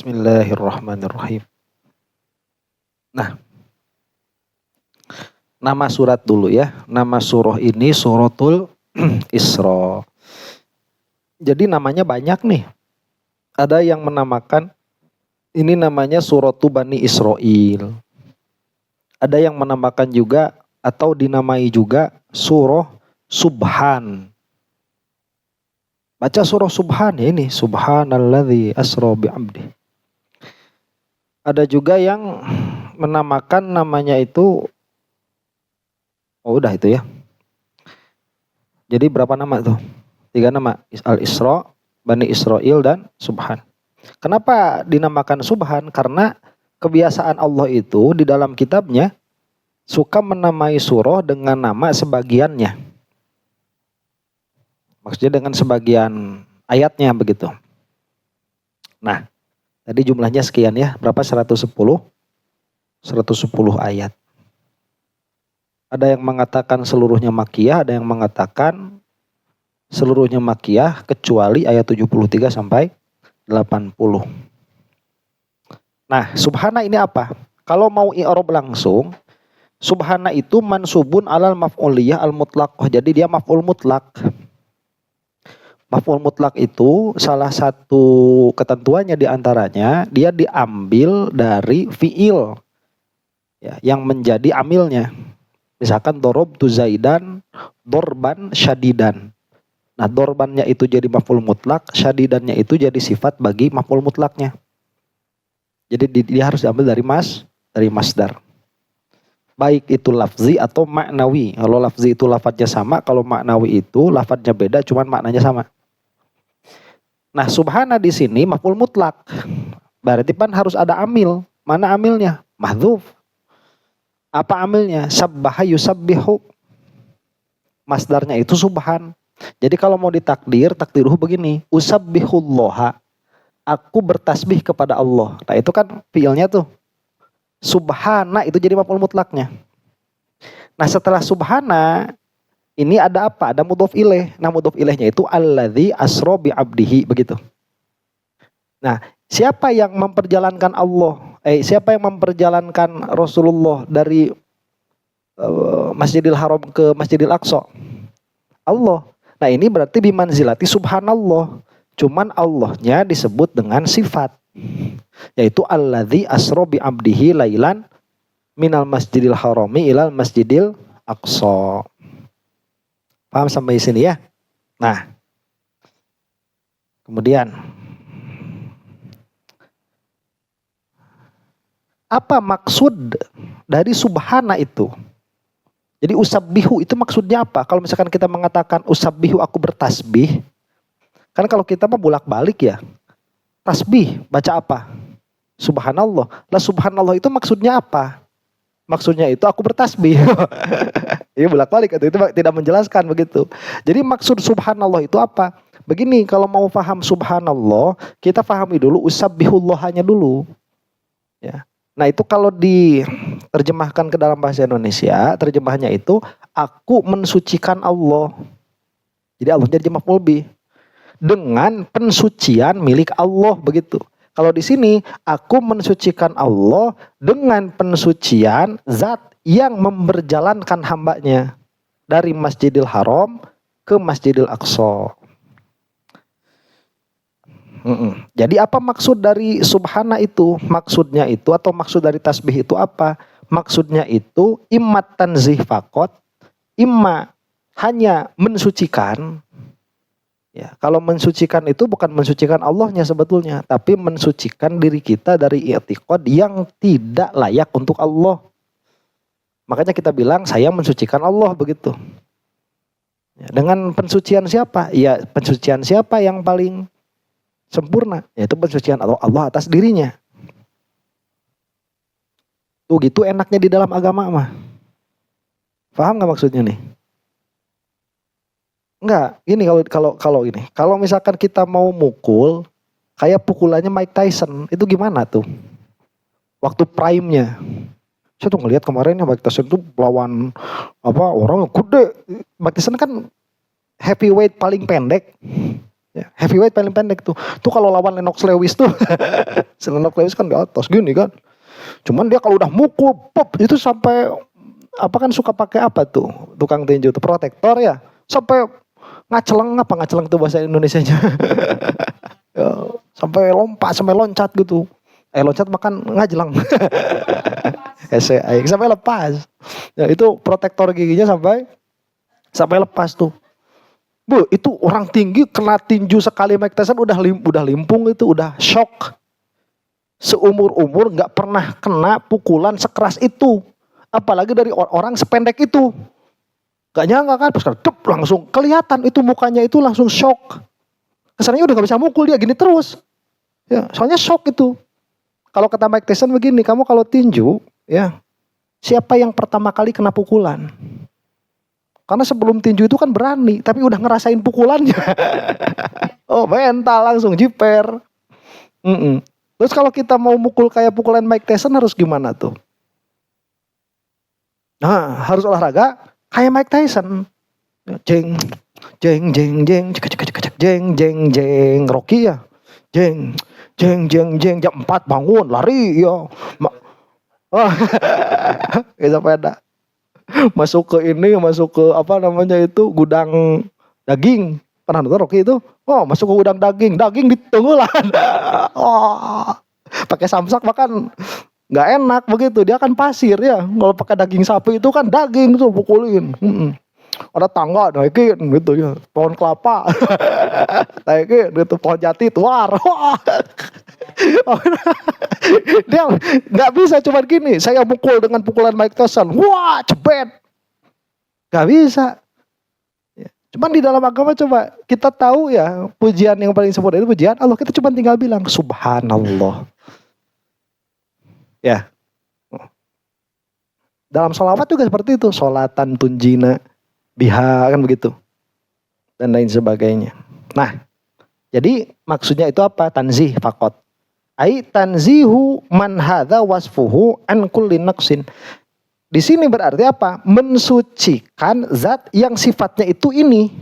Bismillahirrahmanirrahim. Nah, nama surat dulu ya. Nama surah ini Suratul Isra. Jadi namanya banyak nih. Ada yang menamakan ini namanya Suratu Bani Israil. Ada yang menamakan juga atau dinamai juga surah Subhan. Baca surah Subhan ya ini. Subhanalladzi asra bi'abdi. Ada juga yang menamakan namanya itu, oh udah itu ya. Jadi berapa nama tuh? 3 nama. Al-Isra, Bani Israil, dan Subhan. Kenapa dinamakan Subhan? Karena kebiasaan Allah itu di dalam kitabnya suka menamai surah dengan nama sebagiannya. Maksudnya dengan sebagian ayatnya begitu. Nah, tadi jumlahnya sekian ya. Berapa? 110 ayat. Ada yang mengatakan seluruhnya Makkiyah, ada yang mengatakan seluruhnya Makkiyah kecuali ayat 73 sampai 80. Nah, subhana ini apa? Kalau mau i'rab langsung, subhana itu mansubun alal maf'uliyah al-mutlaqah. Jadi dia maf'ul mutlak. Maf'ul mutlak itu salah satu ketentuannya diantaranya dia diambil dari fi'il ya, yang menjadi amilnya. Misalkan darabtu Zaidan dorban syadidan. Nah, dorbannya itu jadi maf'ul mutlak, syadidannya itu jadi sifat bagi maf'ul mutlaknya. Jadi dia harus diambil dari masdar. Baik itu lafzi atau maknawi. Kalau lafzi itu lafadznya sama, kalau maknawi itu lafadznya beda, cuman maknanya sama. Nah, subhana di sini maf'ul mutlak. Berarti kan harus ada amil. Mana amilnya? Mahdzuf. Apa amilnya? Sabbaha yusabbihu. Masdarnya itu subhan. Jadi kalau mau takdiruhu begini, usabbihullaha. Aku bertasbih kepada Allah. Nah, itu kan fiilnya tuh. Subhana itu jadi maf'ul mutlaknya. Nah, setelah subhana ini ada apa? Ada mudhof ilaih. Nah, mudhof ilaihnya itu alladzi asra bi 'abdihi begitu. Nah, siapa yang memperjalankan siapa yang memperjalankan Rasulullah dari Masjidil Haram ke Masjidil Aqsa? Allah. Nah, ini berarti bimanzilati subhanallah. Cuman Allahnya disebut dengan sifat. Yaitu alladzi asra bi 'abdihi lailan minal Masjidil Harami ilal Masjidil Aqsa. Paham sampai sini ya? Nah, kemudian apa maksud dari subhana itu? Jadi usabbihu itu maksudnya apa? Kalau misalkan kita mengatakan usabbihu aku bertasbih, kan kalau kita mah bolak-balik ya. Tasbih baca apa? Subhanallah. Lah subhanallah itu maksudnya apa? Maksudnya itu aku bertasbih. Ini bolak-balik itu tidak menjelaskan begitu. Jadi maksud subhanallah itu apa? Begini, kalau mau paham subhanallah, kita pahami dulu usabbihullahnya dulu. Ya. Nah, itu kalau diterjemahkan ke dalam bahasa Indonesia, terjemahannya itu aku mensucikan Allah. Jadi Allah jadi maf'ul bih. Dengan pensucian milik Allah begitu. Kalau di sini aku mensucikan Allah dengan pensucian zat yang memperjalankan hambanya dari Masjidil Haram ke Masjidil Aqsa. Jadi apa maksud dari subhana itu? Maksudnya itu atau maksud dari tasbih itu apa? Maksudnya itu imma tanzih faqat, imma hanya mensucikan. Ya, kalau mensucikan itu bukan mensucikan Allahnya sebetulnya, tapi mensucikan diri kita dari i'tiqad yang tidak layak untuk Allah. Makanya kita bilang saya mensucikan Allah begitu. Ya, dengan pensucian siapa? Ya, pensucian siapa yang paling sempurna? Yaitu pensucian Allah atas dirinya. Tuh gitu enaknya di dalam agama mah. Paham nggak maksudnya nih? Enggak, ini kalau ini. Kalau misalkan kita mau mukul kayak pukulannya Mike Tyson, itu gimana tuh? Waktu prime-nya. Saya tuh ngelihat kemarin ya Mike Tyson tuh lawan orang yang gede. Mike Tyson kan heavyweight paling pendek. Ya, heavyweight paling pendek tuh. Tuh kalau lawan Lennox Lewis tuh. Lennox Lewis kan di atas gini kan. Cuman dia kalau udah mukul pop itu sampai apa kan suka pakai apa tuh tukang tinju tuh protektor ya. Sampai ngaceleng tuh bahasa Indonesianya. Ya, sampai lompat, sampai loncat gitu. Loncat makan ngajelang. Sampai lepas. Ya, itu protektor giginya sampai lepas tuh. Bu, itu orang tinggi kena tinju sekali Mike Tyson udah limpung itu, udah shock. Seumur-umur nggak pernah kena pukulan sekeras itu. Apalagi dari orang sependek itu. Gak nyangka kan, pas langsung kelihatan itu mukanya itu langsung shock. Kesannya udah gak bisa mukul dia gini terus. Ya, soalnya shock itu. Kalau kata Mike Tyson begini, kamu kalau tinju, ya siapa yang pertama kali kena pukulan? Karena sebelum tinju itu kan berani, tapi udah ngerasain pukulannya. Oh mental langsung jiper. Terus kalau kita mau mukul kayak pukulan Mike Tyson harus gimana tuh? Nah harus olahraga kayak Mike Tyson. Jeng, jeng, jeng, jeng, jeng, jeng, jeng, Rocky ya. Jeng, jeng, jeng, jeng, jam 4 bangun, lari ya. Kayak sepeda. Masuk ke apa namanya itu gudang daging. Pernah nonton Rocky itu? Oh, masuk ke gudang daging ditenggelan. Oh, pakai samsak makan nggak enak begitu. Dia kan pasir ya. Kalau pakai daging sapi itu kan daging tuh pukulin. Ada tangga naikin gitu ya. Pohon kelapa naikin gitu. Pohon jati tuar. Dia nggak bisa cuman gini. Saya mukul dengan pukulan Mike Tyson. Wah, cepet. Nggak bisa. Cuman di dalam agama coba kita tahu ya pujian yang paling sempurna itu pujian Allah. Kita cuma tinggal bilang Subhanallah. Ya. Dalam sholawat juga seperti itu. Sholatan tunjina biha kan begitu. Dan lain sebagainya. Nah. Jadi maksudnya itu apa? Tanzih fakot. Ai tanzihu man hadza wasfuhu an kulli naqsin. Di sini berarti apa? Mensucikan zat yang sifatnya itu ini.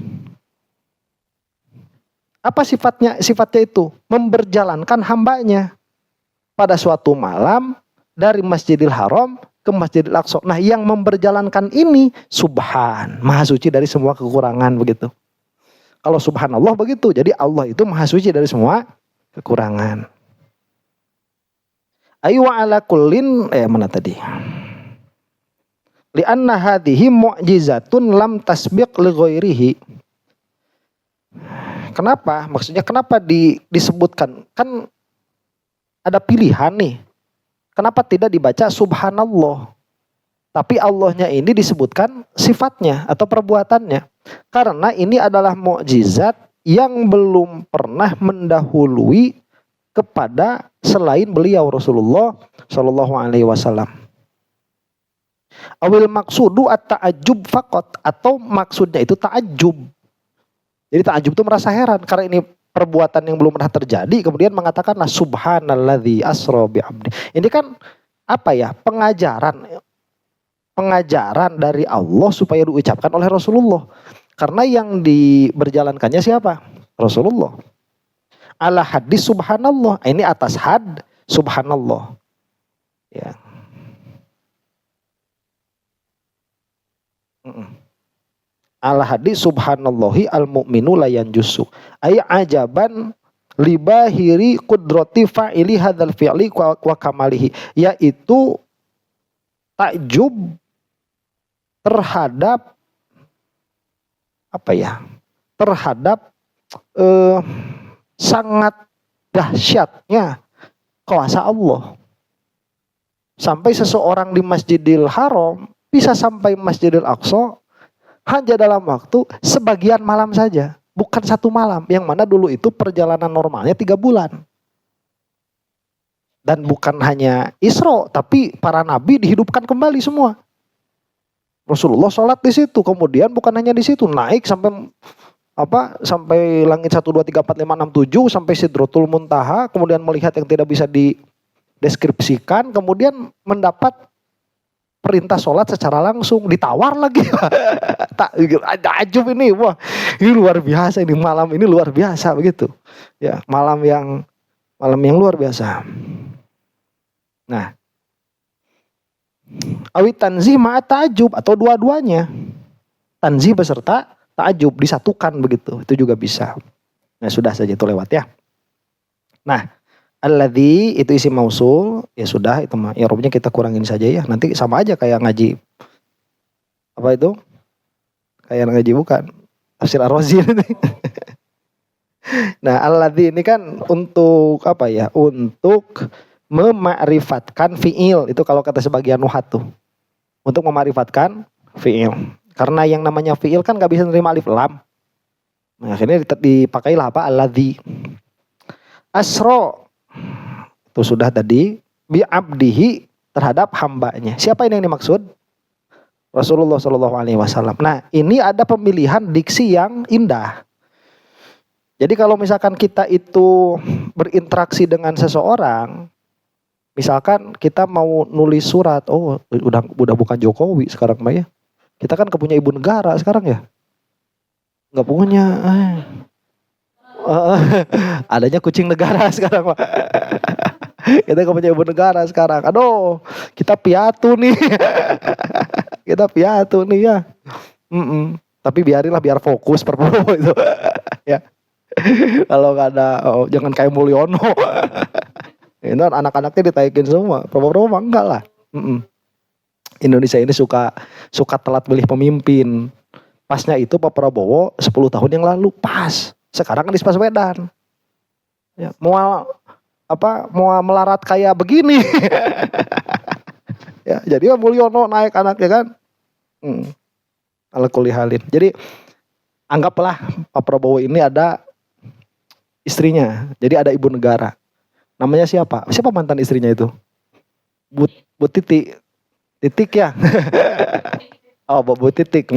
Apa sifatnya? Sifatnya itu memberjalankan hambanya pada suatu malam dari Masjidil Haram ke Masjidil Aqsa. Nah, yang memberjalankan ini subhan, maha suci dari semua kekurangan begitu. Kalau subhanallah begitu. Jadi Allah itu maha suci dari semua kekurangan. Ayu ala kullin mana tadi? Li'anna hadhihi mu'jizatun lam tasbiq li ghairihi. Kenapa? Maksudnya kenapa disebutkan? Kan ada pilihan nih. Kenapa tidak dibaca subhanallah? Tapi Allahnya ini disebutkan sifatnya atau perbuatannya. Karena ini adalah mukjizat yang belum pernah mendahului kepada selain beliau Rasulullah Shallallahu Alaihi Wasallam. Awil maksudu at-ta'ajjub faqat, atau maksudnya itu ta'ajjub. Jadi ta'ajjub itu merasa heran karena ini perbuatan yang belum pernah terjadi, kemudian mengatakanlah subhanalladzi asra bi'abdi. Ini kan apa ya? Pengajaran dari Allah supaya diucapkan oleh Rasulullah. Karena yang diberjalankannya siapa? Rasulullah. Ala hadis subhanallah. Ini atas had subhanallah. Ya. Al hadis subhanallahi al mu'minu la yanjusu. Ay ajaban libahiri qudrati fa'ili hadzal fi'li wa kamalihi, yaitu takjub terhadap apa ya? Terhadap sangat dahsyatnya kuasa Allah. Sampai seseorang di Masjidil Haram bisa sampai Masjidil Aqsa hanya dalam waktu sebagian malam saja. Bukan satu malam. Yang mana dulu itu perjalanan normalnya 3 bulan. Dan bukan hanya Isra, tapi para nabi dihidupkan kembali semua. Rasulullah sholat di situ. Kemudian bukan hanya di situ, naik sampai sampai langit 1, 2, 3, 4, 5, 6, 7. Sampai Sidratul Muntaha. Kemudian melihat yang tidak bisa dideskripsikan. Kemudian mendapat perintah sholat secara langsung, ditawar lagi. Tak ajub ini, wah. Ini luar biasa, ini malam ini luar biasa begitu. Ya, malam yang luar biasa. Nah, awit tanzih ma'a ta'ajub atau dua-duanya. Tanzih beserta ta'ajub disatukan begitu. Itu juga bisa. Nah, sudah saja itu lewat ya. Nah, alladzi itu isim mausul, ya sudah itu mah. I'rabnya kita kurangin saja ya. Nanti sama aja kayak ngaji. Apa itu? Kayak ngaji bukan. Tafsir Ar-Razi. Nah, alladzi ini kan untuk apa ya? Untuk mema'rifatkan fi'il. Itu kalau kata sebagian nuhat tuh. Untuk mema'rifatkan fi'il. Karena yang namanya fi'il kan gak bisa nerima alif lam. Nah, akhirnya dipakailah apa? Alladzi. Asro. Itu sudah tadi. Bi'abdihi terhadap hambanya. Siapa ini yang dimaksud? Rasulullah SAW. Nah, ini ada pemilihan diksi yang indah. Jadi kalau misalkan kita itu berinteraksi dengan seseorang, misalkan kita mau nulis surat, oh udah bukan Jokowi sekarang Mbak ya. Kita kan kepunya ibu negara sekarang ya. Nggak punya. Adanya kucing negara sekarang Pak. Kita kepunya ibu negara sekarang. Aduh, kita piatu nih. Kita piatu nih ya. Tapi biar fokus Prabowo itu. Ya. Kalau nggak ada, jangan kayak Mulyono. Ini anak-anaknya ditaikin semua. Prabowo mah enggak lah. Indonesia ini suka telat milih pemimpin. Pasnya itu Pak Prabowo 10 tahun yang lalu pas. Sekarang kan Anies Baswedan. Ya, mau melarat kayak begini. Ya, jadi Mulyono naik anaknya kan. Ala kulli halin. Jadi anggaplah Pak Prabowo ini ada istrinya. Jadi ada ibu negara. Namanya siapa? Siapa mantan istrinya itu? Bu Titi. Titik ya. Oh, Bu Titik.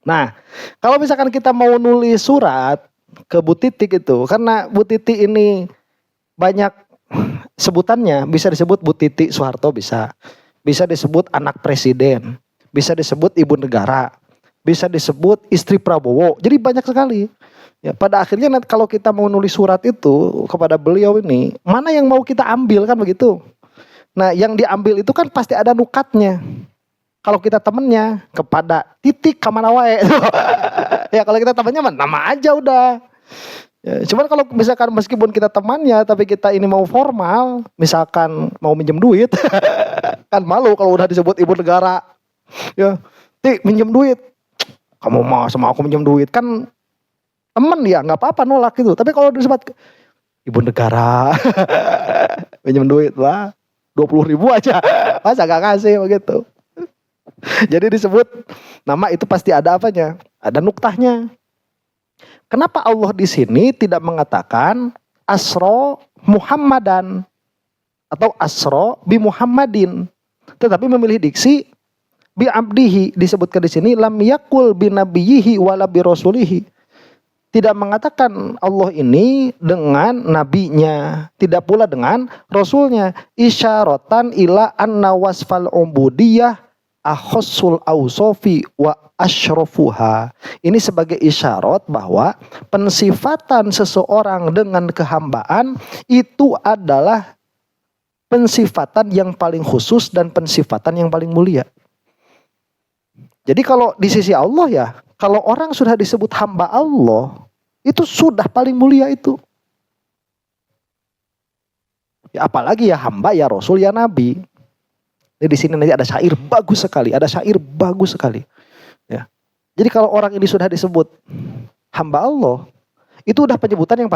Nah, kalau misalkan kita mau nulis surat ke Bu Titik itu, karena Bu Titik ini banyak sebutannya, bisa disebut Bu Titik Soeharto bisa disebut anak presiden, bisa disebut ibu negara, bisa disebut istri Prabowo. Jadi banyak sekali. Ya, pada akhirnya kalau kita mau nulis surat itu kepada beliau ini, mana yang mau kita ambil kan begitu. Nah, yang diambil itu kan pasti ada nukatnya. Kalau kita temennya kepada titik kamana wae. Ya kalau kita temannya nama aja udah. Ya, cuman kalau misalkan meskipun kita temannya tapi kita ini mau formal, misalkan mau minjem duit, kan malu kalau udah disebut ibu negara. Ya, minjem duit. Kamu mau sama aku minjem duit kan temen ya nggak apa-apa nolak gitu. Tapi kalau disebut ibu negara, minjem duit lah 20.000 aja, masa gak kasih begitu. Jadi disebut nama itu pasti ada apanya, ada nuktahnya. Kenapa Allah di sini tidak mengatakan asro Muhammadan atau asro bi Muhammadin, tetapi memilih diksi bi abdihi, disebutkan di sini lam yakul bi nabiyhi wala bi rasulihi. Tidak mengatakan Allah ini dengan nabinya, tidak pula dengan rasulnya. Isyaratan ila anna wasfal ubudiyah akhossul awsofi wa asyrafuha. Ini sebagai isyarat bahwa pensifatan seseorang dengan kehambaan itu adalah pensifatan yang paling khusus dan pensifatan yang paling mulia. Jadi kalau di sisi Allah ya, kalau orang sudah disebut hamba Allah, itu sudah paling mulia itu. Ya, apalagi ya hamba, ya Rasul, ya Nabi. Jadi di sini nanti ada syair bagus sekali, Ya. Jadi kalau orang ini sudah disebut hamba Allah, itu udah penyebutan yang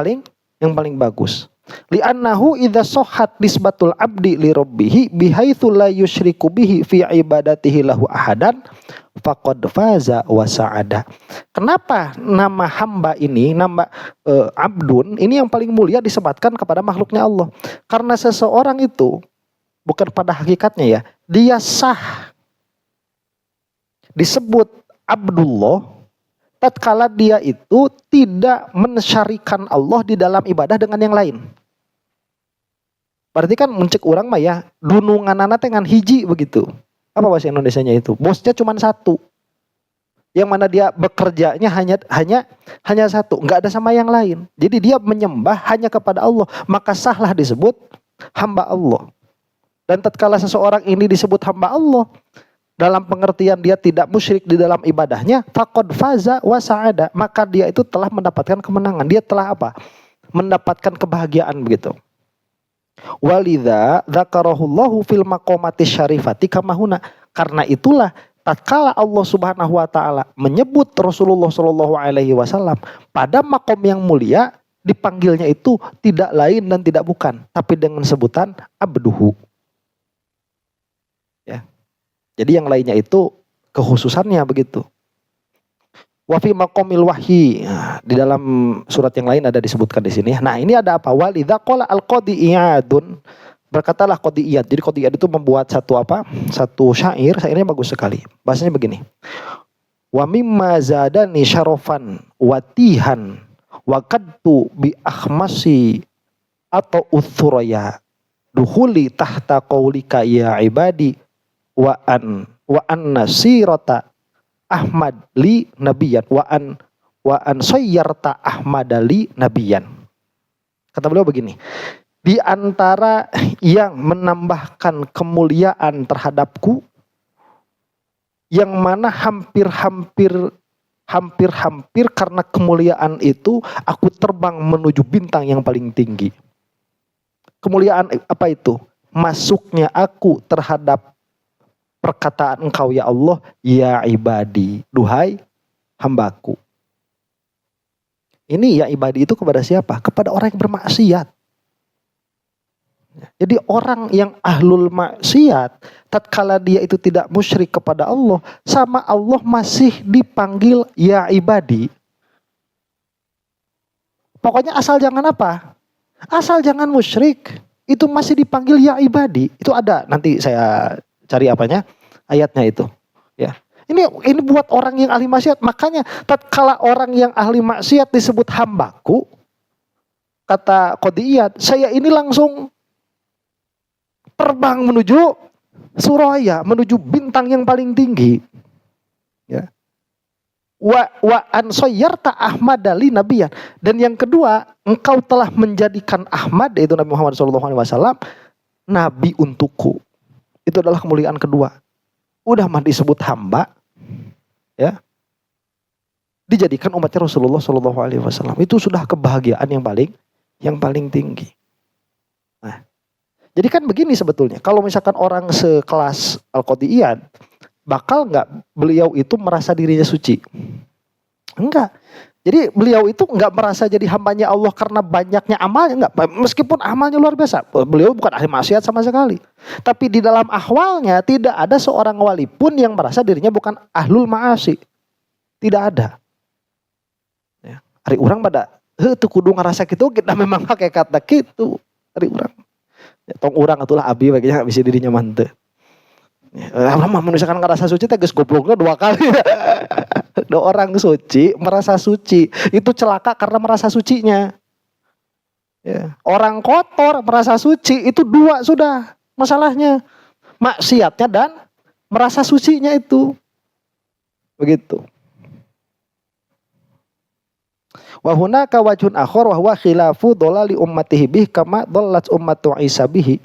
paling bagus. Li'annahu idza sahhat nisbatul abdi li rabbih bihaitsu la yusyriku bihi fi ibadatihi lahu ahadan faqad faza wa sa'ada. Kenapa nama hamba ini, nama abdun ini yang paling mulia disematkan kepada makhluknya Allah? Karena seseorang itu bukan pada hakikatnya ya, dia sah disebut Abdullah tatkala dia itu tidak mensyarikan Allah di dalam ibadah dengan yang lain. Berarti kan mencek orang mah ya, dununganana dengan hiji begitu. Apa bahasa Indonesianya itu? Bosnya cuma satu. yang mana dia bekerjanya hanya satu, nggak ada sama yang lain. Jadi dia menyembah hanya kepada Allah, maka sahlah disebut hamba Allah. Dan tatkala seseorang ini disebut hamba Allah, dalam pengertian dia tidak musyrik di dalam ibadahnya, faqad faza wa sa'ada, maka dia itu telah mendapatkan kemenangan. Dia telah apa? Mendapatkan kebahagiaan begitu. Walidza dzakarahullahu fil maqamati syarifati kama huna. Karena itulah tatkala Allah Subhanahu wa taala menyebut Rasulullah sallallahu alaihi wasallam pada makom yang mulia, dipanggilnya itu tidak lain dan tidak bukan, tapi dengan sebutan abduhu. Ya. Jadi yang lainnya itu kekhususannya begitu. Wa fi maqamil wahyi. Nah, di dalam surat yang lain ada disebutkan di sini. Nah, ini ada apa? Walidza qala al-qadi iyadun. Berkatalah Qadi Iyad. Jadi Qadi Iyad itu membuat satu syairnya bagus sekali. Bahasanya begini. Wa mimma zadani syarafan watihan wa qadtu bi akhmasi atau uthuraya duhuli tahta qaulika ya ibadi wa an nasirata Ahmad li nabiyan wa an sayyarta Ahmad li nabiyan. Kata beliau begini, di antara yang menambahkan kemuliaan terhadapku, yang mana hampir-hampir karena kemuliaan itu aku terbang menuju bintang yang paling tinggi. Kemuliaan apa itu? Masuknya aku terhadap perkataan engkau ya Allah, ya ibadi, duhai hambaku. Ini ya ibadi itu kepada siapa? Kepada orang yang bermaksiat. Jadi orang yang ahlul maksiat, tatkala dia itu tidak musyrik kepada Allah, sama Allah masih dipanggil ya ibadi. Pokoknya asal jangan apa? Asal jangan musyrik, itu masih dipanggil ya ibadi. Itu ada, nanti saya cari ayatnya itu. Ya. Ini buat orang yang ahli maksiat. Makanya tatkala orang yang ahli maksiat disebut hambaku, kata Qadi Iyad, saya ini langsung terbang menuju Suraya, menuju bintang yang paling tinggi. Ya. Wa an sayyarta Ahmad li nabiyan. Dan yang kedua, engkau telah menjadikan Ahmad, yaitu Nabi Muhammad SAW, nabi untukku. Itu adalah kemuliaan kedua. Udah mah disebut hamba, ya, dijadikan umatnya Rasulullah SAW. Itu sudah kebahagiaan yang paling tinggi. Nah, jadi kan begini sebetulnya. Kalau misalkan orang sekelas Al-Qadi Iyad, bakal nggak beliau itu merasa dirinya suci? Enggak. Jadi beliau itu nggak merasa jadi hambanya Allah karena banyaknya amalnya, enggak. Meskipun amalnya luar biasa, beliau bukan ahli maksiat sama sekali. Tapi di dalam ahwalnya tidak ada seorang wali pun yang merasa dirinya bukan ahlul ma'asi. Tidak ada. Ya. Hari orang pada, tuh kudu ngerasa gitu, kita memang pakai kata gitu. Hari orang. Ya, tong orang itulah abi baginya bisa dirinya mantep. Ya, lama misalkan ngerasa suci, tegas gobloknya 2 kali. Ada orang suci merasa suci, itu celaka karena merasa sucinya. Ya. Orang kotor merasa suci, itu 2 sudah masalahnya, maksiatnya dan merasa sucinya itu. Begitu. Wa hunaka wajhun akhar wa huwa khilafu dhalali ummatihi bih kama dhallat ummatu Isa bihi.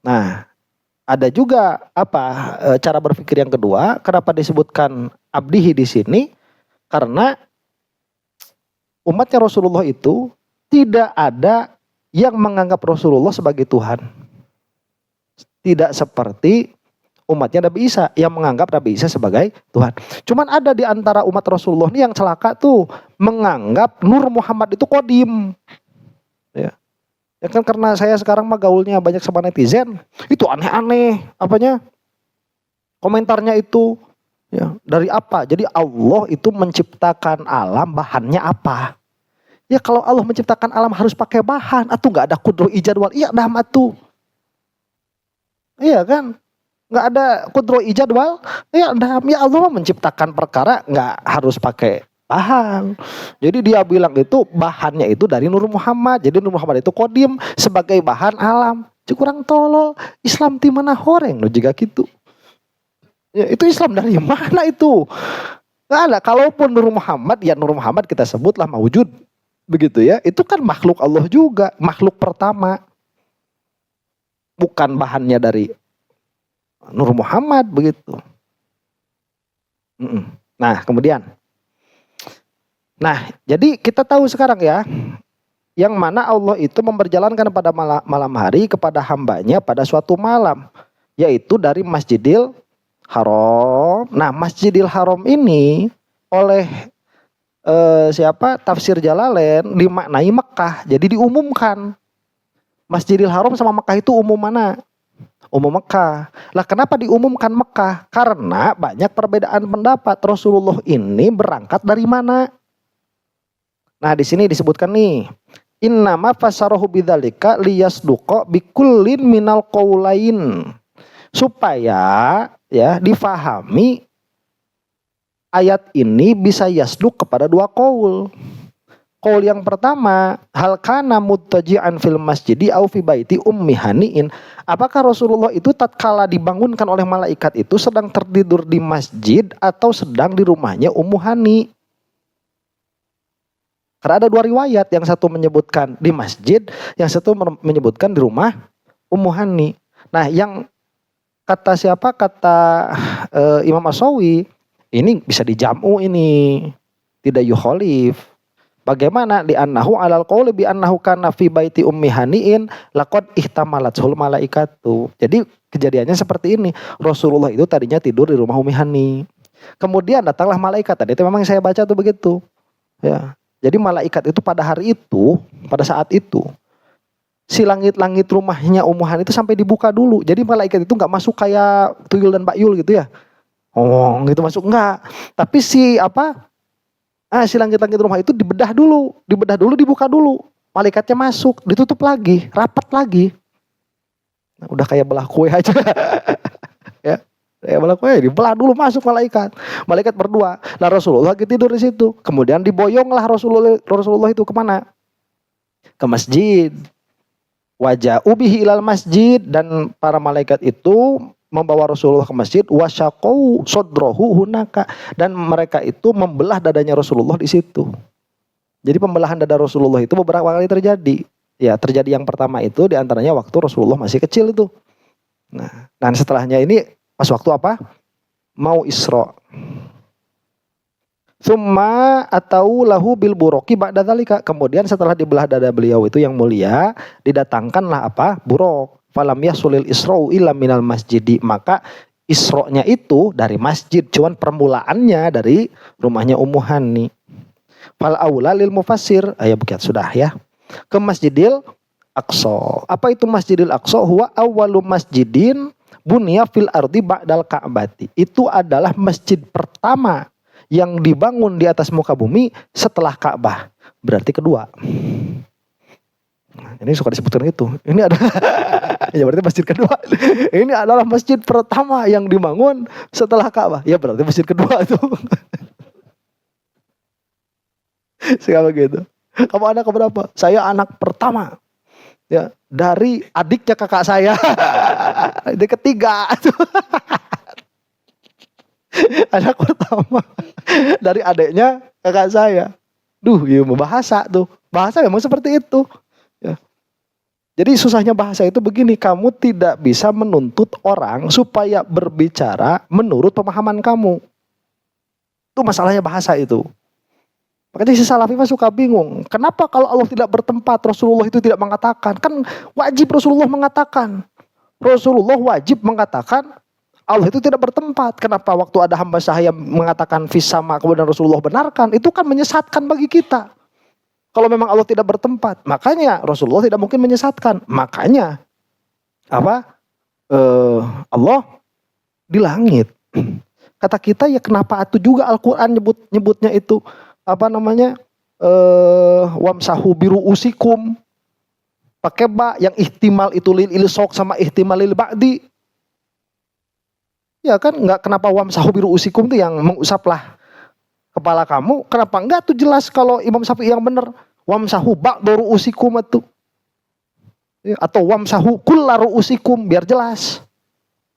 Nah, ada juga cara berpikir yang kedua. Kenapa disebutkan abdihi di sini? Karena umatnya Rasulullah itu tidak ada yang menganggap Rasulullah sebagai Tuhan. Tidak seperti umatnya Nabi Isa yang menganggap Nabi Isa sebagai Tuhan. Cuman ada di antara umat Rasulullah ini yang celaka tuh, menganggap Nur Muhammad itu kodim. Ya. Ya kan karena saya sekarang mah gaulnya banyak sama netizen, itu aneh-aneh komentarnya itu, ya, dari apa? Jadi Allah itu menciptakan alam, bahannya apa? Ya kalau Allah menciptakan alam harus pakai bahan, atau nggak ada kudro ijad wal i'dam atuh. Iya kan? Nggak ada kudro ijad wal i'dam. Ya Allah menciptakan perkara nggak harus pakai bahan. Jadi dia bilang itu bahannya itu dari Nur Muhammad. Jadi Nur Muhammad itu kodim sebagai bahan alam. Kurang tolol. Islam di mana horeng lo jika gitu. Ya, itu Islam dari mana itu? Nggak ada. Kalaupun Nur Muhammad, ya Nur Muhammad kita sebutlah maujud. Begitu ya. Itu kan makhluk Allah juga. Makhluk pertama. Bukan bahannya dari Nur Muhammad begitu. Nah kemudian. Nah jadi kita tahu sekarang ya. Yang mana Allah itu memperjalankan pada malam hari kepada hambanya pada suatu malam. Yaitu dari Masjidil Haram. Nah Masjidil Haram ini oleh Tafsir Jalalain dimaknai Mekah. Jadi diumumkan. Masjidil Haram sama Mekah itu umum mana? Umum Mekah. Lah kenapa diumumkan Mekah? Karena banyak perbedaan pendapat. Rasulullah ini berangkat dari mana? Nah di sini disebutkan nih. Innama fasarahu bidzalika liyasduqa bikullin minal qaulain. Supaya ya difahami ayat ini bisa yasduk kepada dua qaul. Qaul yang pertama, hal kana muttaji'an fil masjidi au fi baiti ummi haniin. Apakah Rasulullah itu tatkala dibangunkan oleh malaikat itu sedang tertidur di masjid atau sedang di rumahnya Ummu Hani? Karena ada dua riwayat, yang satu menyebutkan di masjid, yang satu menyebutkan di rumah Ummu Hani. Nah, yang kata siapa? Kata Imam Ashawi, ini bisa dijamu ini, tidak yukhalif. Bagaimana di annahu alal qauli bi annahu kana fi baiti ummi haniin laqad ihtamalatul malaikatu. Jadi kejadiannya seperti ini. Rasulullah itu tadinya tidur di rumah Ummi Hani. Kemudian datanglah malaikat. Tadi itu memang saya baca tuh begitu. Ya. Jadi malaikat itu pada hari itu, pada saat itu si langit-langit rumahnya Ummu Hani itu sampai dibuka dulu. Jadi malaikat itu enggak masuk kayak tuyul dan bakyul gitu ya. Oh, gitu masuk enggak. Tapi si langit-langit rumah itu dibedah dulu, dibuka dulu. Malaikatnya masuk, ditutup lagi, rapat lagi. Nah, udah kayak belah kue aja. Ya, kayak belah kue, dibelah dulu masuk malaikat. Malaikat berdua. Nah Rasulullah lagi tidur di situ. Kemudian diboyonglah Rasulullah itu kemana? Ke masjid. Wajah ubihi ilal masjid, dan para malaikat itu membawa Rasulullah ke masjid, wasyaqau sodrahu hunaka, dan mereka itu membelah dadanya Rasulullah di situ. Jadi pembelahan dada Rasulullah itu beberapa kali terjadi. Ya, terjadi yang pertama itu diantaranya waktu Rasulullah masih kecil itu. Nah, dan setelahnya ini pas waktu apa? Mau Isra. Tsumma atau lahu bil buroki ba'da dzalika. Kemudian setelah dibelah dada beliau itu yang mulia, didatangkanlah apa? Burok. Falam yasulil isra'u illa minal masjidi. Maka isro'nya itu dari masjid. Cuman permulaannya dari rumahnya Ummu Hani. Fal aula lil mufassir. Ayo begitu sudah ya. Ke Masjidil Aqsa. Apa itu Masjidil Aqsa? Huwa awwalu masjidin bunya fil ardi ba'dal ka'bati. Itu adalah masjid pertama yang dibangun di atas muka bumi setelah Ka'bah. Berarti kedua. Ini suka disebutkan itu. Ini ada ya berarti masjid kedua. Ini adalah masjid pertama yang dibangun setelah Ka'bah. Ya berarti masjid kedua itu. Sekarang gitu. Kamu anak keberapa? Saya anak pertama. Ya, dari adiknya kakak saya. Ini ketiga. Anak pertama dari adiknya kakak saya. Duh, ya bahasa tuh. Bahasa memang seperti itu. Ya. Jadi susahnya bahasa itu begini, kamu tidak bisa menuntut orang supaya berbicara menurut pemahaman kamu. Itu masalahnya bahasa itu. Makanya si Salafi mah suka bingung. Kenapa kalau Allah tidak bertempat, Rasulullah itu tidak mengatakan? Kan wajib Rasulullah mengatakan. Rasulullah wajib mengatakan Allah itu tidak bertempat. Kenapa waktu ada hamba sahaya mengatakan fisama kemudian Rasulullah benarkan? Itu kan menyesatkan bagi kita. Kalau memang Allah tidak bertempat, makanya Rasulullah tidak mungkin menyesatkan. Makanya Allah di langit. Kata kita ya kenapa itu juga Al-Qur'an nyebutnya itu wamsahu biru usikum. Pakai ba yang ihtimal itu lil ilsok sama ihtimal lil ba'di. Ya kan enggak, kenapa wamsahu biru usikum itu yang mengusaplah kepala kamu, kenapa enggak tuh jelas kalau Imam Syafi'i yang benar wamsahu ba'du ru'usikum itu. Ya, atau wamsahu kullaru usikum biar jelas.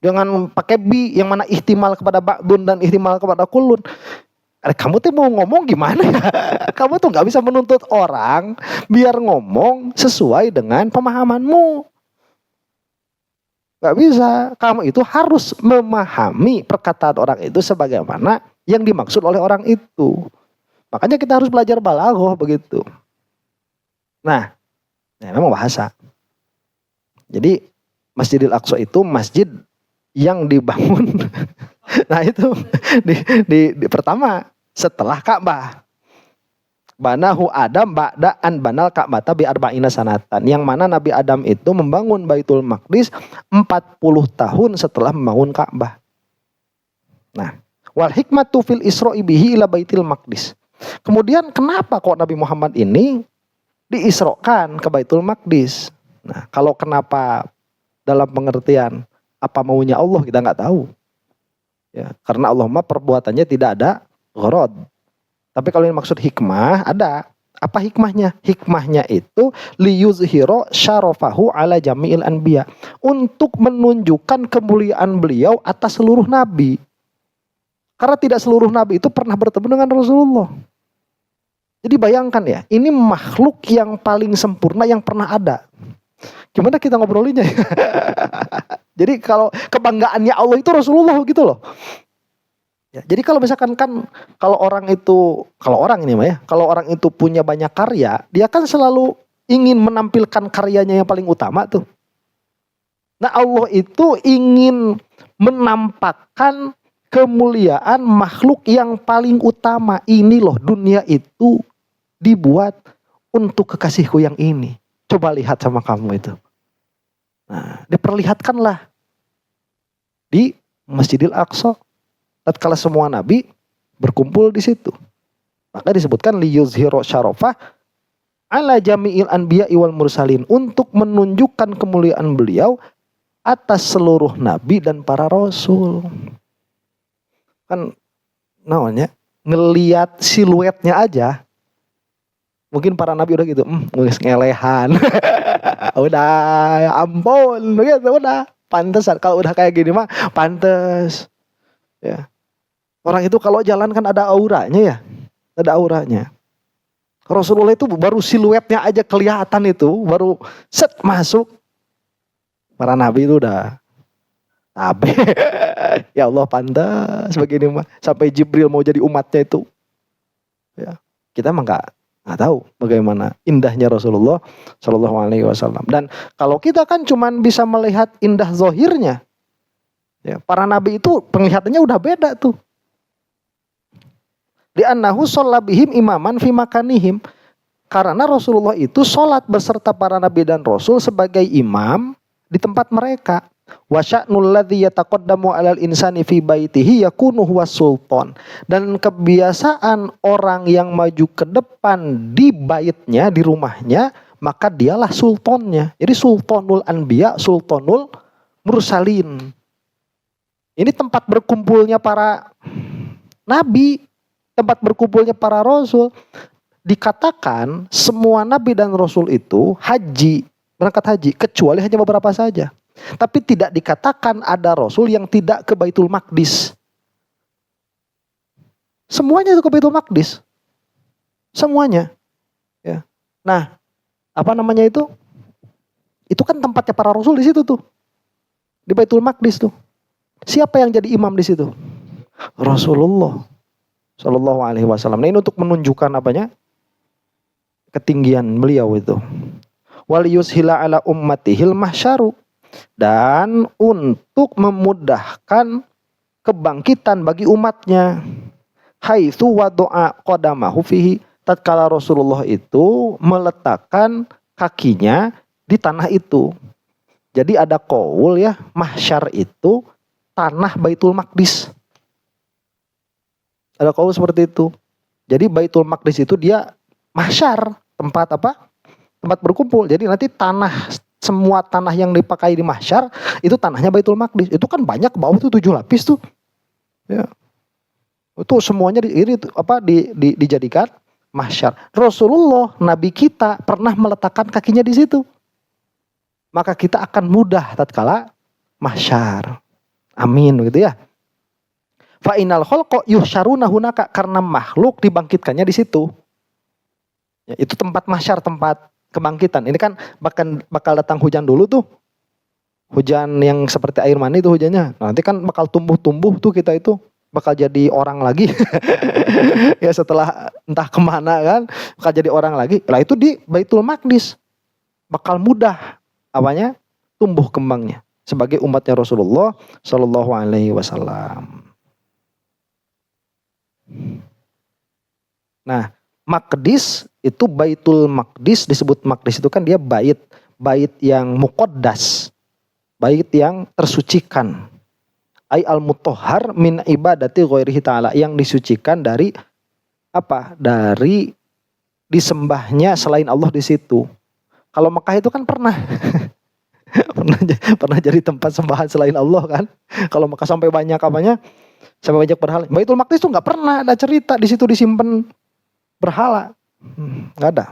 Jangan pakai bi yang mana ihtimal kepada ba'dun dan ihtimal kepada kullun. Kamu tuh mau ngomong gimana ya? Kamu tuh nggak bisa menuntut orang biar ngomong sesuai dengan pemahamanmu. Nggak bisa. Kamu itu harus memahami perkataan orang itu sebagaimana yang dimaksud oleh orang itu. Makanya kita harus belajar balaghah begitu. Nah, memang bahasa. Jadi Masjidil Aqsa itu masjid yang dibangun. Nah itu di pertama setelah Ka'bah. Banahu Adam ba'da an banal Ka'bata bi arba'ina sanatan. Yang mana Nabi Adam itu membangun Baitul Maqdis 40 tahun setelah membangun Ka'bah. Nah, wal hikmatu fil Isra'i bihi ila Baitul Maqdis. Kemudian kenapa kok Nabi Muhammad ini diisrokan ke Baitul Maqdis? Nah, kalau kenapa dalam pengertian apa maunya Allah kita nggak tahu. Ya, karena Allah mah perbuatannya tidak ada gharad. Tapi kalau yang maksud hikmah ada. Apa hikmahnya? Hikmahnya itu liyuzhiro syarafahu ala jami'il anbiya. Untuk menunjukkan kemuliaan beliau atas seluruh nabi. Karena tidak seluruh nabi itu pernah bertemu dengan Rasulullah. Jadi bayangkan ya, ini makhluk yang paling sempurna yang pernah ada. Gimana kita ngobrolinnya? Jadi kalau kebanggaannya Allah itu Rasulullah gitu loh. Ya, jadi kalau misalkan kan kalau orang itu punya banyak karya, dia kan selalu ingin menampilkan karyanya yang paling utama tuh. Nah Allah itu ingin menampakkan kemuliaan makhluk yang paling utama. Ini loh dunia itu dibuat untuk kekasihku yang ini. Coba lihat sama kamu itu. Nah, diperlihatkanlah di Masjidil Aqsa. Tatkala semua nabi berkumpul di situ. Maka disebutkan liyuzhiro syarafah ala jami'il anbiya wal mursalin. Untuk menunjukkan kemuliaan beliau atas seluruh nabi dan para rasul. Kan namanya ngeliat siluetnya aja. Mungkin para nabi udah gitu, ngelehan. Udah, ya ampun, gitu, udah pantesan. Kalau udah kayak gini mah pantes. Ya. Orang itu kalau jalan kan ada auranya ya. Ada auranya. Rasulullah itu baru siluetnya aja kelihatan itu. Baru set masuk. Para nabi itu udah tabe. Ya Allah pantas begini mah. Sampai Jibril mau jadi umatnya itu. Ya. Kita mah nggak tahu bagaimana indahnya Rasulullah Shallallahu Alaihi Wasallam. Dan kalau kita kan cuman bisa melihat indah zohirnya. Ya, para nabi itu penglihatannya udah beda tuh. Li'annahu sholla bihim imaman fi makanihim. Karena Rasulullah itu sholat beserta para nabi dan rasul sebagai imam di tempat mereka. Wa sya'nul ladzi yataqaddamu 'alal insani fi baitihi yakunu huwas sultan. Dan kebiasaan orang yang maju ke depan di baitnya, di rumahnya, maka dialah sultannya. Jadi sultanul anbiya, sultanul mursalin. Ini tempat berkumpulnya para nabi, tempat berkumpulnya para rasul. Dikatakan semua nabi dan rasul itu berangkat haji, kecuali hanya beberapa saja. Tapi tidak dikatakan ada rasul yang tidak ke Baitul Maqdis. Semuanya itu ke Baitul Maqdis. Semuanya. Ya. Nah, apa namanya itu? Itu kan tempatnya para rasul di situ tuh. Di Baitul Maqdis tuh. Siapa yang jadi imam di situ? Rasulullah Shallallahu Alaihi Wasallam. Nah ini untuk menunjukkan apanya? Ketinggian beliau itu. Wal yushila ala ummatihil mahsyaru. Dan untuk memudahkan kebangkitan bagi umatnya. Haitsu wadu'a qadamahu fihi. Tatkala Rasulullah itu meletakkan kakinya di tanah itu. Jadi ada qaul ya, mahsyar itu tanah Baitul Maqdis. Ada qaul seperti itu. Jadi Baitul Maqdis itu dia mahsyar, tempat apa? Tempat berkumpul. Jadi nanti semua tanah yang dipakai di mahsyar itu tanahnya Baitul Maqdis. Itu kan banyak, bawah itu 7 lapis tuh. Ya. Itu semuanya dijadikan mahsyar. Rasulullah Nabi kita pernah meletakkan kakinya di situ. Maka kita akan mudah tatkala mahsyar. Amin begitu ya. Fa innal khalqa yuhsyaruna hunaka, karena makhluk dibangkitkannya di situ. Ya, itu tempat mahsyar, tempat kebangkitan. Ini kan bakal datang hujan dulu tuh. Hujan yang seperti air mani itu hujannya. Nah, nanti kan bakal tumbuh-tumbuh tuh kita itu. Bakal jadi orang lagi. Ya setelah entah kemana kan. Bakal jadi orang lagi. Lah itu di Baitul Maqdis. Bakal mudah apanya? Tumbuh kembangnya. Sebagai umatnya Rasulullah Shallallahu Alaihi Wasallam. Nah, Maqdis itu Baitul Maqdis, disebut Maqdis itu kan dia bait yang muqaddas. Bait yang tersucikan. Ai al-mutahhar min ibadati ghairihi ta'ala, yang disucikan dari apa? Dari disembahnya selain Allah di situ. Kalau Mekah itu kan pernah pernah jadi tempat sembahan selain Allah kan. Kalau Mekah sampai banyak apanya? Sampai banyak berhala. Baitul Maqdis itu enggak pernah ada cerita di situ disimpan berhala. Enggak ada.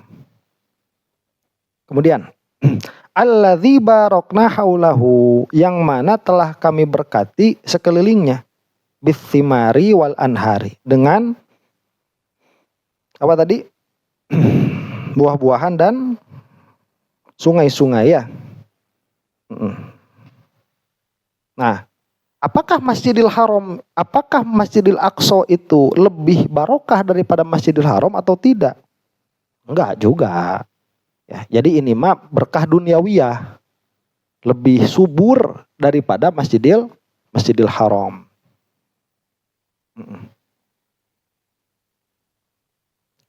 Kemudian alladzi barakna haulahu, yang mana telah kami berkati sekelilingnya, bithimari wal anhari, dengan apa tadi? Buah-buahan dan sungai-sungai ya. Nah, apakah Masjidil Haram, apakah Masjidil Aqsa itu lebih barokah daripada Masjidil Haram atau tidak? Enggak juga. Ya, jadi ini mah berkah duniawiyah, lebih subur daripada Masjidil Haram.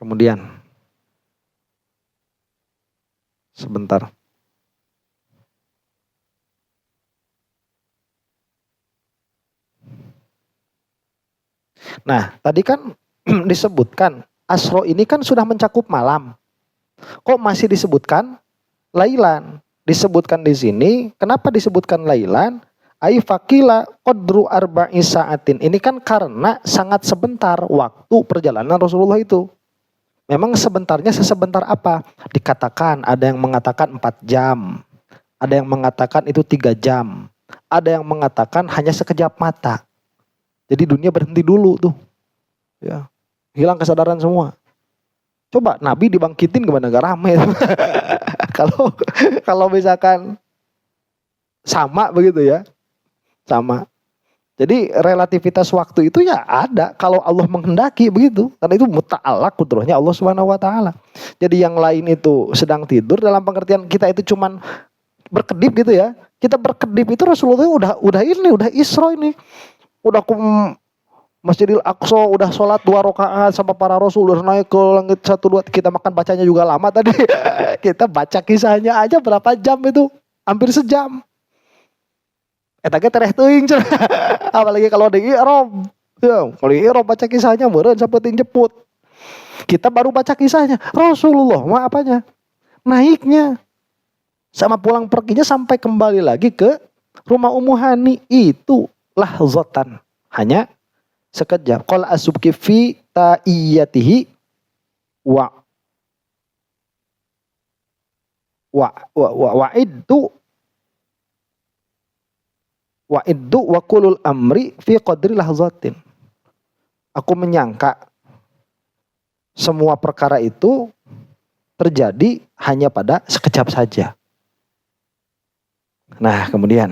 Kemudian sebentar. Nah, tadi kan disebutkan Asro ini kan sudah mencakup malam. Kok masih disebutkan lailan? Disebutkan di sini, kenapa disebutkan lailan? Ai faqila qadru arba'i sa'atin. Ini kan karena sangat sebentar waktu perjalanan Rasulullah itu. Memang sebentarnya sesebentar apa? Dikatakan ada yang mengatakan 4 jam. Ada yang mengatakan itu 3 jam. Ada yang mengatakan hanya sekejap mata. Jadi dunia berhenti dulu tuh. Ya. Hilang kesadaran semua. Coba Nabi dibangkitin gimana, gak rame. Kalau misalkan sama begitu ya. Sama. Jadi relativitas waktu itu ya ada kalau Allah menghendaki begitu. Karena itu muta'allaq qudrahnya Allah Subhanahu wa taala. Jadi yang lain itu sedang tidur, dalam pengertian kita itu cuman berkedip gitu ya. Kita berkedip itu Rasulullah udah Isra ini. Udah ke Masjidil Aqsa, udah sholat 2 rakaat sama para Rasul, udah naik ke langit 1, 2. Kita makan bacanya juga lama tadi. Kita baca kisahnya aja berapa jam itu? Hampir sejam. Eta ge tereh teuing cenah. Apalagi kalau di I'rab. Ya, kalau di I'rab baca kisahnya meureun sampeuting jeput. Kita baru baca kisahnya. Rasulullah mah apanya? Naiknya. Sama pulang perginya sampai kembali lagi ke rumah Ummu Hani, itu lahzatan. Hanya sekejap. Qala asubki fi ta'iyatihi wa'iddu wa kulul amri fi qadri lahzatin. Aku menyangka semua perkara itu terjadi hanya pada sekejap saja. Nah, kemudian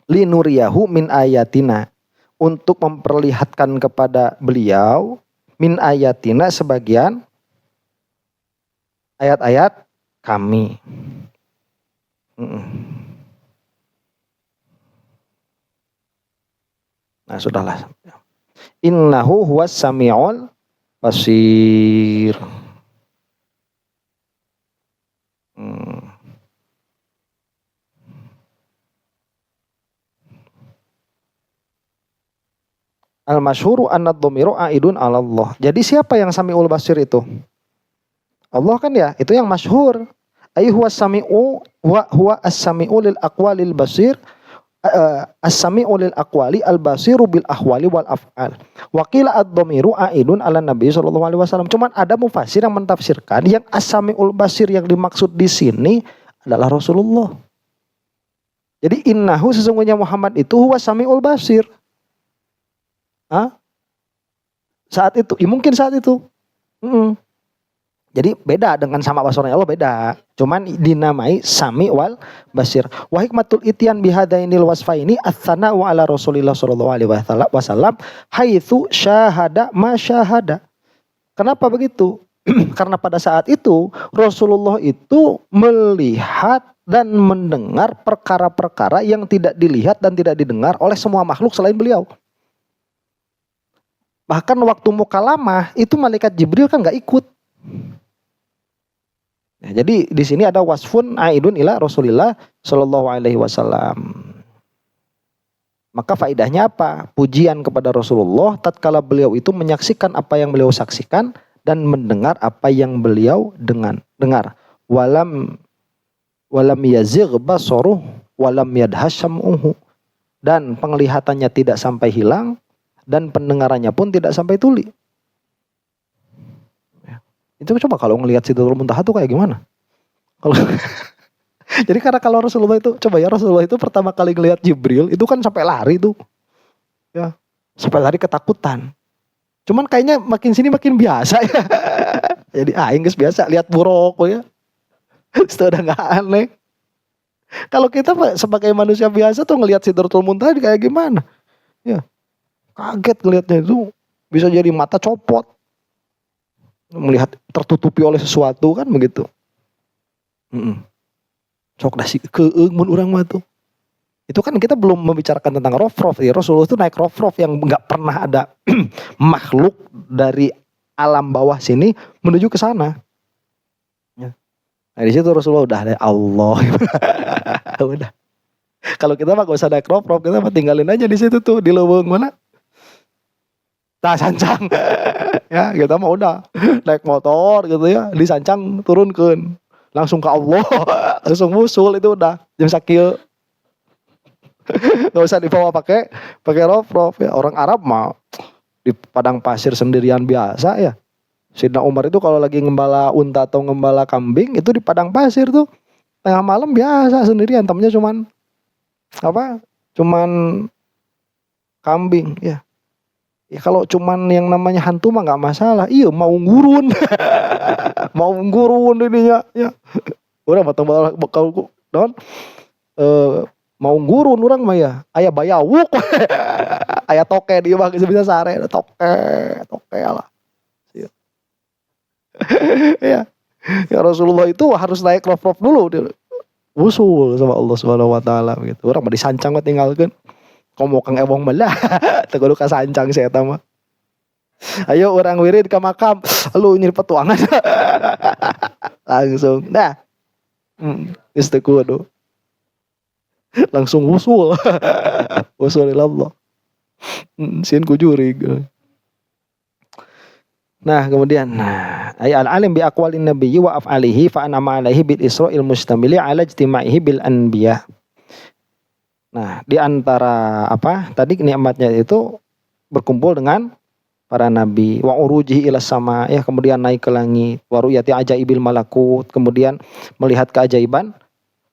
linuriyahu min ayatina, untuk memperlihatkan kepada beliau min ayatina sebagian ayat-ayat kami. Nah, sudahlah. Innahu huwas sami'ul basir. Al-masyhuru anna dhamiru aidun 'ala Allah. Jadi siapa yang Sami'ul Basir itu? Allah kan ya, itu yang masyhur. Ai huwa sami'u wa huwa as-sami'u lil aqwalil basir, as-sami'u lil aqwali al-basiru bil ahwali wal af'al. Wa qila ad-dhamiru aidun 'ala Nabi sallallahu alaihi wasallam. Cuman ada mufasir yang mentafsirkan yang as-sami'ul basir yang dimaksud di sini adalah Rasulullah. Jadi innahu, sesungguhnya Muhammad itu huwa sami'ul basir. Saat itu, ya mungkin saat itu. Jadi beda dengan sama basarnya Allah beda. Cuman dinamai Sami wal Basir. Wa hikmatul ityan bihadainil wasfaini ats-tsana'u ala Rasulillah sallallahu alaihi wasallam haitsu syahada ma syahada. Kenapa begitu? Karena pada saat itu Rasulullah itu melihat dan mendengar perkara-perkara yang tidak dilihat dan tidak didengar oleh semua makhluk selain beliau. Bahkan waktu mukalamah itu malaikat Jibril kan nggak ikut. Ya, jadi di sini ada wasfun aidun ila Rasulillah Shallallahu Alaihi Wasallam. Maka faidahnya apa? Pujian kepada Rasulullah tatkala beliau itu menyaksikan apa yang beliau saksikan dan mendengar apa yang beliau dengar. Walam yazigh basaruh walam yadhashamuhu, dan penglihatannya tidak sampai hilang dan pendengarannya pun tidak sampai tuli. Ya. Itu coba kalau ngelihat Sidratul Muntaha tuh kayak gimana? Kalau jadi karena kalau Rasulullah itu, coba ya Rasulullah itu pertama kali ngelihat Jibril itu kan sampai lari tuh. Ya, sampai lari ketakutan. Cuman kayaknya makin sini makin biasa ya. Jadi aing geus biasa lihat buruk ya. Itu udah enggak aneh. Kalau kita sebagai manusia biasa tuh ngelihat Sidratul Muntaha kayak gimana? Ya. Kaget ngelihatnya itu, bisa jadi mata copot. Melihat tertutupi oleh sesuatu kan begitu. Sok dasi keung mun urang mah tuh. Itu kan kita belum membicarakan tentang rof-rof. Ya, Rasulullah itu naik rof-rof yang enggak pernah ada makhluk dari alam bawah sini menuju ke sana. Ya. Nah, di situ Rasulullah udah ada Allah. Udah. Kalau kita mah gak usah naik rof-rof, kita mah tinggalin aja di situ tuh, di leuweung mana? Sancang. Ya, kita mah udah naik motor gitu ya, disancang turunkeun. Langsung ke Allah, langsung musul itu udah jam sakieu. Gak usah dibawa pakai rof-rof ya. Orang Arab mah di padang pasir sendirian biasa ya. Sayyidina Umar itu kalau lagi ngembala unta atau ngembala kambing itu di padang pasir tuh tengah malam biasa sendirian, temennya cuman kambing ya. Ya kalau cuman yang namanya hantu mah nggak masalah. Iya mau ngurun, mau ngurun ininya ya. Udah matang bakal don. Mau ngurun orang mah ya. Aya bayawuk, aya toke di mah bisa sare toke lah. Ya. Ya Rasulullah itu harus naik rof-rof dulu. Usul sama Allah Subhanahu wa taala gitu. Orang mah disancang mah tinggalkeun. Komo kang ewong melah, teguh kasancang saya eta mah. Ayo orang wirid ke makam, lu nyeri petuangan. Langsung, dah. Geus teu kudu. Langsung usul. Usul Allah. Sieun ku jurig. Nah, kemudian ay al-alim bi aqwalin nabiyyi wa af'alihi fa anama alaihi bil isra'il mustamili ala ijtima'ihi bil anbiya. Nah, di antara tadi nikmatnya itu berkumpul dengan para nabi, wa urujihi ila sama, ya kemudian naik ke langit, wa ru'yati ajaibil malakut, kemudian melihat keajaiban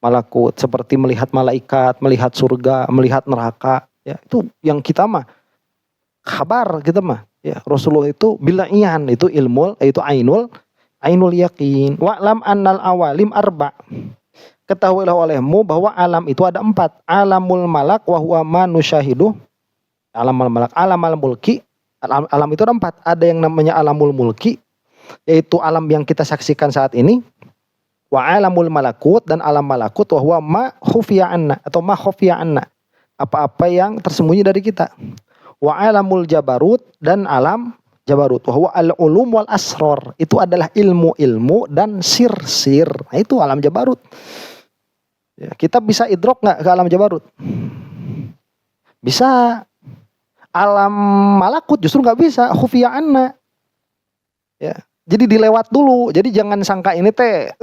malakut seperti melihat malaikat, melihat surga, melihat neraka, ya itu yang kita mah kabar kita mah, ya Rasulullah itu bilaian itu ilmu, itu ainul yakin, wa lam annal awalim arba. Ketahuilah olehmu bahwa alam itu ada 4. Alamul malak wa huwa ma nusyahidu. Alamul malak, alamul mulki. Alam itu ada 4. Ada yang namanya alamul mulki, yaitu alam yang kita saksikan saat ini. Wa alamul malakut, dan alam malakut wa huwa ma khufiya anna atau ma khufiya anna. Apa-apa yang tersembunyi dari kita. Wa alamul jabarut, dan alam jabarut wa huwa al-ulum wal asrar. Itu adalah ilmu-ilmu dan sir-sir. Nah, itu alam jabarut. Ya, kita bisa idrok nggak ke alam jabarut? Bisa. Alam malakut justru nggak bisa. Khufiya anna. Ya, jadi dilewat dulu. Jadi jangan sangka ini 4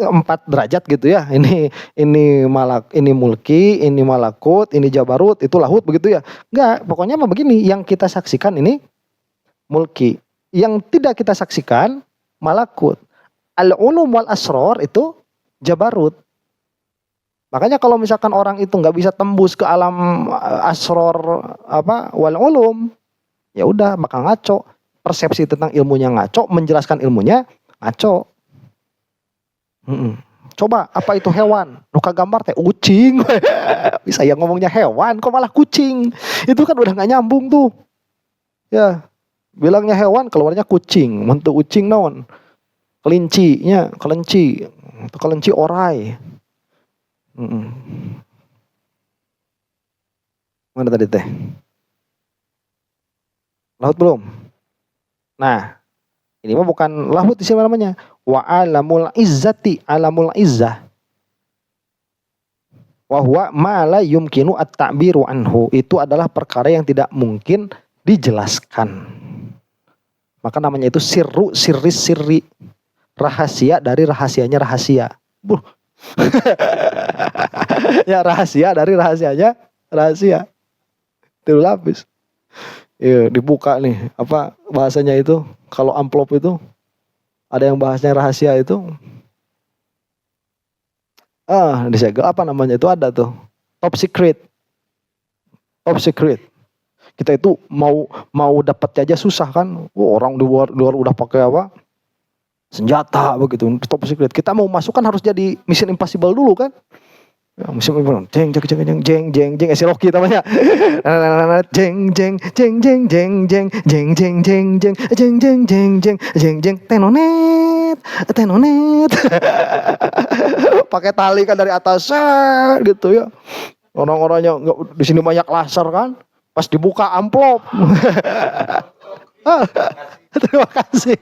derajat gitu ya. Ini malak, ini mulki, ini malakut, ini jabarut, itu lahut begitu ya. Enggak, pokoknya mah begini. Yang kita saksikan ini mulki. Yang tidak kita saksikan malakut. Al-ulum wal asrar itu jabarut. Makanya kalau misalkan orang itu nggak bisa tembus ke alam asror wal ulum, ya udah bakal ngaco. Persepsi tentang ilmunya ngaco, menjelaskan ilmunya ngaco. Coba apa itu hewan? Nuka gambar teh kucing. Bisa ya ngomongnya hewan, kok malah kucing. Itu kan udah nggak nyambung tuh. Ya, bilangnya hewan, keluarnya kucing. Bentuk kucing naon? Kelincinya, kelinci orai. Mana tadi teh? Laut belum? Nah, ini mah bukan lahut di sini namanya. Wa alamul izzati, alamul izzah. Wa huwa ma la yumkinu at-ta'biru anhu. Itu adalah perkara yang tidak mungkin dijelaskan. Maka namanya itu sirru sirris sirri. Rahasia dari rahasianya rahasia. Ya, rahasia dari rahasianya rahasia. Itu lapis. Iya, dibuka nih, apa bahasanya itu? Kalau amplop itu ada yang bahasanya rahasia itu. Disegel apa namanya itu ada tuh. Top secret. Top secret. Kita itu mau dapatnya aja susah kan. Orang di luar udah pakai apa? Senjata begitu. Top secret. Kita mau masuk kan harus jadi Mission Impossible dulu kan. Mission Impossible. Jeng si Rocky namanya. Jeng tenonet. Pakai tali kan dari atas gitu ya. Orang-orangnya di sini banyak laser kan. Pas dibuka amplop. Terima kasih.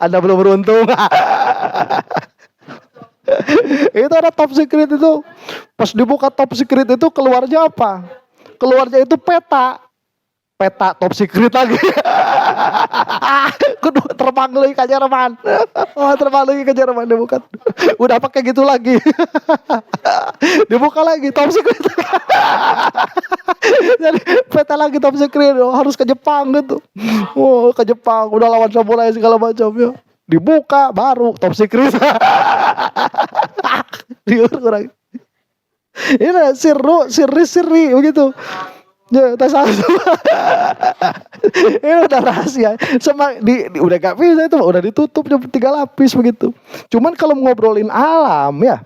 Anda belum beruntung. Itu ada top secret itu. Pas dibuka top secret itu keluarnya apa? Keluarnya itu peta. Peta top secret lagi. Kudu terbang lagi ke Jerman. Terbang lagi ke Jerman dibuka. Udah pakai gitu lagi. Dibuka lagi top secret. Jadi peta lagi top secret. Harus ke Jepang gitu. Ke Jepang. Udah lawan samurai segala macam ya. Dibuka baru top secret. Diurang. Ini sirri begitu. Ya, tas ini udah rahasia. Udah gak bisa itu, udah ditutup 3 lapis begitu. Cuman kalau ngobrolin alam ya,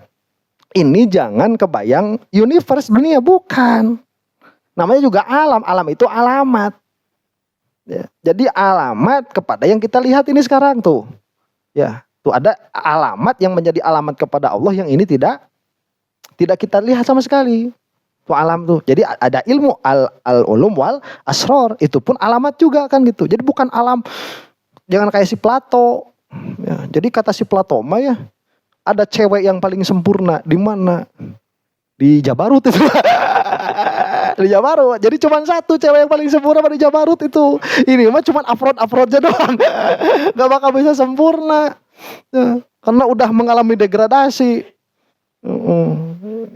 ini jangan kebayang universe dunia, bukan. Namanya juga alam. Alam itu alamat. Ya, jadi alamat kepada yang kita lihat ini sekarang tuh. Ya, tuh ada alamat yang menjadi alamat kepada Allah yang ini tidak kita lihat sama sekali. Tuh alam tuh. Jadi ada ilmu al-ulum wal asror, itu pun alamat juga kan gitu. Jadi bukan alam, jangan kayak si Plato. Ya, jadi kata si Plato mah ya, ada cewek yang paling sempurna di mana? Di Jabarut itu. Di Jabarut. Jadi cuma satu cewek yang paling sempurna di Jabarut itu. Ini mah cuma upload-uploadnya doang. Gak bakal bisa sempurna. Ya, karena udah mengalami degradasi.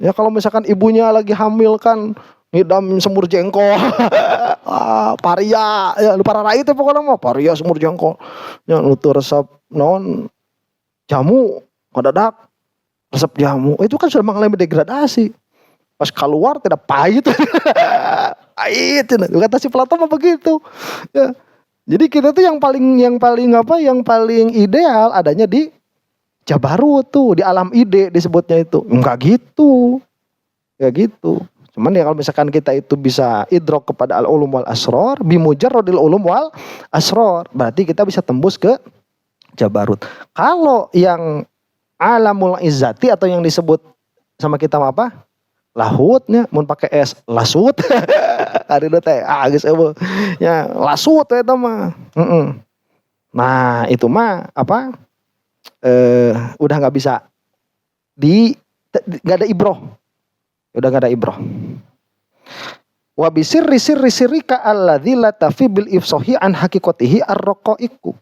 Ya kalau misalkan ibunya lagi hamil kan ngidam semur jengkol. Paria, ya lupa rai itu pokoknya mah paria semur jengkol. Ya nutur resep non jamu ngadadak resep jamu. Itu kan sudah mengalami degradasi. Pas keluar tidak pahit. Pahit. Kata si Plato mah begitu. Ya. Jadi kita tuh yang paling ideal adanya di Jabarut tuh, di alam ide disebutnya itu. Enggak gitu. Cuman ya kalau misalkan kita itu bisa idrok kepada al-ulum wal asror, bimujarradil ulum wal asror, berarti kita bisa tembus ke Jabarut. Kalau yang alamul izzati atau yang disebut sama kita apa? Lahutnya, mun pakai es, lasut. Hari itu teh, geus eueuh. Ya, lasut eta mah. Nah, itu mah apa? Udah nggak bisa nggak ada ibroh, udah nggak ada ibroh. Wa bisirri sirrika alladzi la tafi bil ifsahi an haqiqatihi ar-raqaiqu.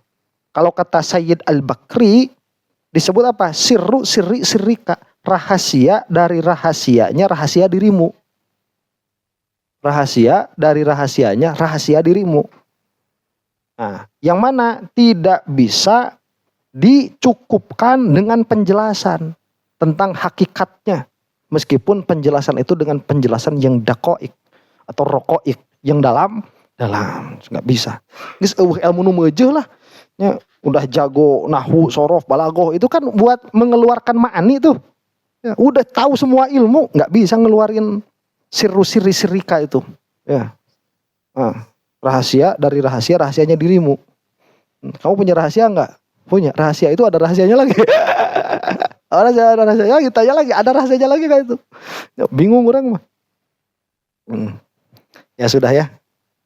Kalau kata Sayyid Al-Bakri disebut apa? Sirrika, rahasia dari rahasianya rahasia dirimu. Rahasia dari rahasianya rahasia dirimu. Nah, yang mana tidak bisa dicukupkan dengan penjelasan tentang hakikatnya, meskipun penjelasan itu dengan penjelasan yang dakoik atau rokoik, yang dalam dalam, nggak bisa. Geus ilmu nu meujeuh lah. Ya, udah jago nahwu, sorof, balagoh itu kan buat mengeluarkan ma'ani tuh. Ya, udah tahu semua ilmu, nggak bisa ngeluarin sirika itu. Ya. Nah, rahasia dari rahasia, rahasianya dirimu. Kamu punya rahasia nggak? Punya. Rahasia itu ada rahasianya lagi. Ada rahasianya lagi, tanya lagi, ada rahasianya lagi kayak itu. Ya, bingung orang mah. Ya sudah ya.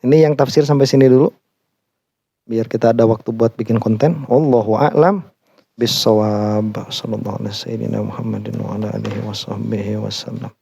Ini yang tafsir sampai sini dulu. Biar kita ada waktu buat bikin konten. Wallahu a'lam bissawab. Sallallahu alaihi wasallam Muhammadin wa ala alihi wasallam.